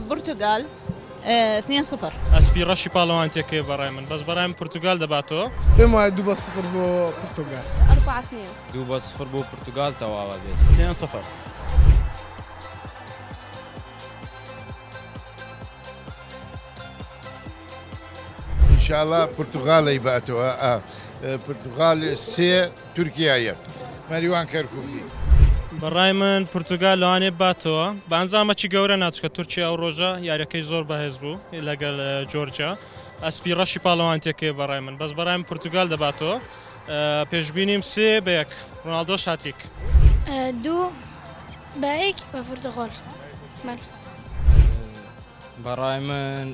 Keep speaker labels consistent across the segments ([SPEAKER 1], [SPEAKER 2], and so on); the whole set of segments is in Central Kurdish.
[SPEAKER 1] برتغال 2-0.
[SPEAKER 2] اسپی ڕەشی پاڵەوانتێکی بەڕای من بەس بەڕای من پورتوگال دەباتەوە.
[SPEAKER 3] پێم وایە 2-0 بۆ پورتوگال.
[SPEAKER 4] 4-2.
[SPEAKER 5] 2-0 بۆ پورتوگال تەواوە بێت.
[SPEAKER 2] 2-0.
[SPEAKER 6] انشاءالله پرتغالی باتەوە. پرتغال 3 تورکیا 1. مەریوان کەرکووکی.
[SPEAKER 2] بەڕای من پورتوگال لەوانێ باتەوە بەنجامەکی گەورە ناچکە تورکیا ئەو ڕۆژە یاریەکەی زۆر بەهێز بوو لەگەڵ جۆرجیا. ئەسپی ڕەشی پاڵەوانتێکی بەڕای من بەس بەڕای من پورتوگال دەباتەوە. پێشبینیم 3-1 رۆناڵدۆ هاتریک.
[SPEAKER 4] 2-1 بە پورتوغال.
[SPEAKER 5] بەڕای من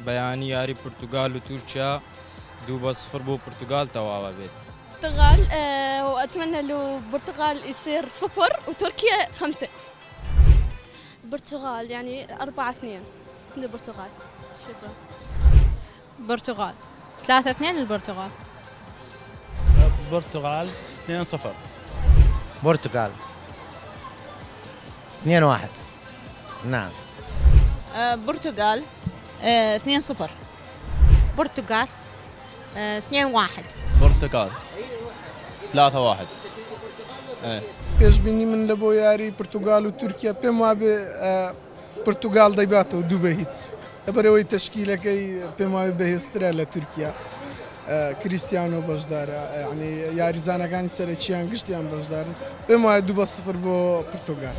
[SPEAKER 5] بەیانی یاری پورتوگال و تورکیا 2-0 بۆ پورتوگال تەواوە بێت.
[SPEAKER 4] البرتغال وأتمنى له البرتغال يصير 0 وتركيا 5. البرتغال يعني 4-2 للبرتغال. شكرا.
[SPEAKER 1] برتغال 3-2 للبرتغال.
[SPEAKER 2] برتغال 2-0.
[SPEAKER 7] برتغال 2-1. نعم.
[SPEAKER 1] برتغال 2-0.
[SPEAKER 8] برتغال 2-1.
[SPEAKER 5] برتغال 3-1.
[SPEAKER 3] پێشبینی من لە بۆ یاری پورتوگال و تورکیا پێم وابێ پورتوگال دەیباتەوە 2-0 لەبەرەوەی تەشکیلەکەی پێم وابێ بەهێزترە لە تورکیا. کریستیانۆ بەشدارە یعنی یاریزانەکانی سەرەکییان گشتیان بەشدارن. پێم وایە 2-0 بۆ پورتوگال.